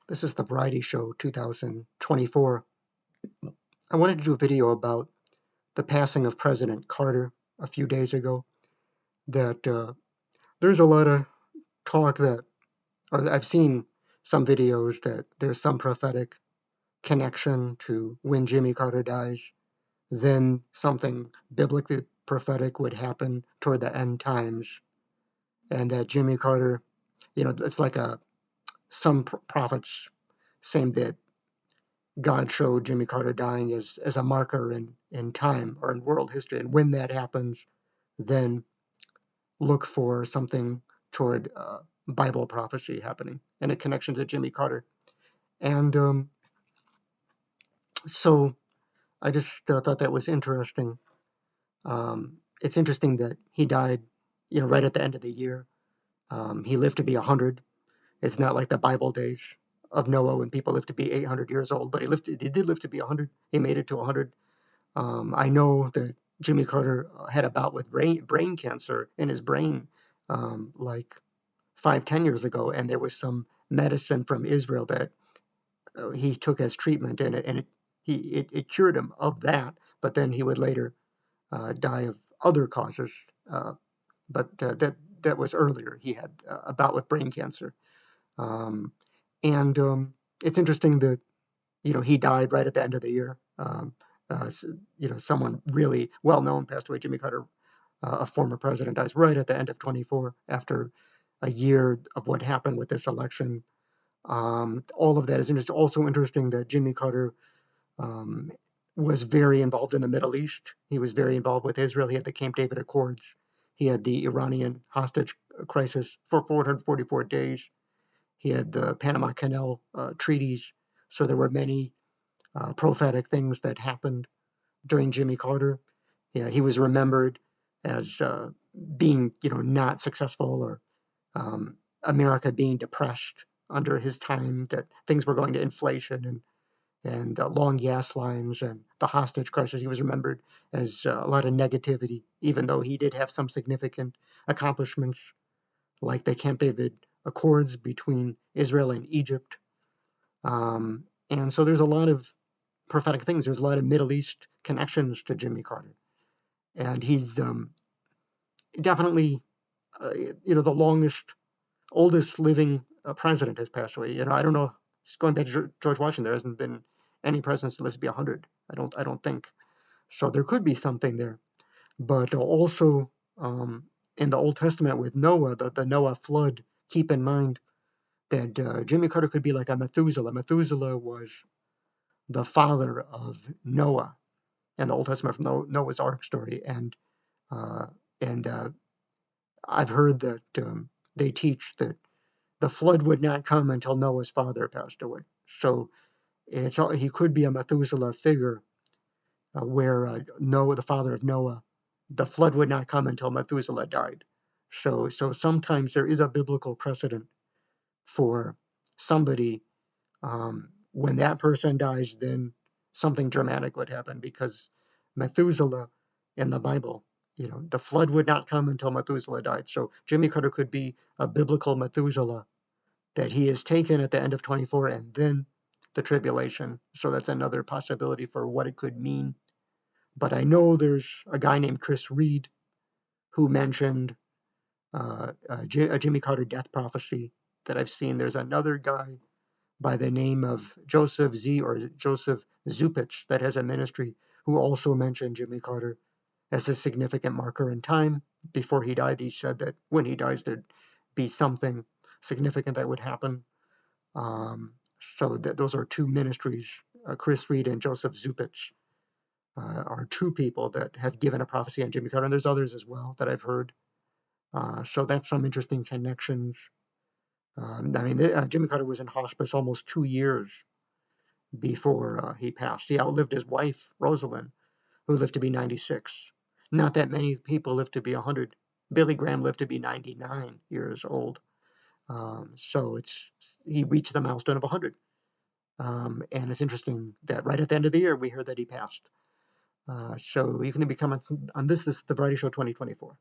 This is the Variety Show 2024. I wanted to do a video about the passing of President Carter a few days ago. That there's a lot of talk that, or I've seen some videos that there's some prophetic connection to when Jimmy Carter dies, then something biblically prophetic would happen toward the end times, and that Jimmy Carter, it's like some prophets saying that God showed Jimmy Carter dying as a marker in time or in world history. And when that happens, then look for something toward Bible prophecy happening and a connection to Jimmy Carter. And so I just thought that was interesting. It's interesting that he died, right at the end of the year. He lived to be 100. It's not like the Bible days of Noah when people lived to be 800 years old, but he did live to be 100. He made it to 100. I know that Jimmy Carter had a bout with brain cancer in his brain, like 5-10 years ago, and there was some medicine from Israel that he took as treatment, and it cured him of that. But then he would later die of other causes. But that was earlier. He had a bout with brain cancer, and it's interesting that he died right at the end of the year. Someone really well known passed away. Jimmy Carter, a former president, dies right at the end of 24 after a year of what happened with this election. All of that is interesting. Also interesting that Jimmy Carter was very involved in the Middle East. He was very involved with Israel. He had the Camp David Accords. He had the Iranian hostage crisis for 444 days. He had the Panama Canal treaties. So there were many prophetic things that happened during Jimmy Carter. Yeah, he was remembered as being, not successful, or America being depressed under his time, that things were going to inflation and long gas lines and the hostage crisis. He was remembered as a lot of negativity, even though he did have some significant accomplishments, like the Camp David Accords between Israel and Egypt. And so there's a lot of prophetic things. There's a lot of Middle East connections to Jimmy Carter. And he's definitely, the oldest living president has passed away. I don't know. Going back to George Washington, there hasn't been any presidents that lived to be 100. I don't think. So there could be something there. But also in the Old Testament with Noah, the Noah flood, keep in mind that Jimmy Carter could be like a Methuselah. Methuselah was the father of Noah in the Old Testament from Noah's Ark story. And uh, I've heard that they teach that the flood would not come until Noah's father passed away. So he could be a Methuselah figure, where Noah, the father of Noah, the flood would not come until Methuselah died. So sometimes there is a biblical precedent for somebody, when that person dies, then something dramatic would happen, because Methuselah in the Bible, the flood would not come until Methuselah died. So Jimmy Carter could be a biblical Methuselah, that he is taken at the end of 24 and then the tribulation. So that's another possibility for what it could mean. But I know there's a guy named Chris Reed who mentioned a Jimmy Carter death prophecy that I've seen. There's another guy by the name of Joseph Zupich that has a ministry, who also mentioned Jimmy Carter as a significant marker in time. Before he died, he said that when he dies, there'd be something significant that would happen. So those are two ministries. Chris Reed and Joseph Zupich are two people that have given a prophecy on Jimmy Carter, and there's others as well that I've heard. So that's some interesting connections. Jimmy Carter was in hospice almost 2 years before he passed. He outlived his wife, Rosalind, who lived to be 96. Not that many people live to be 100. Billy Graham lived to be 99 years old. So he reached the milestone of 100. And it's interesting that right at the end of the year, we heard that he passed. So you can become on this. This is the Variety Show 2024.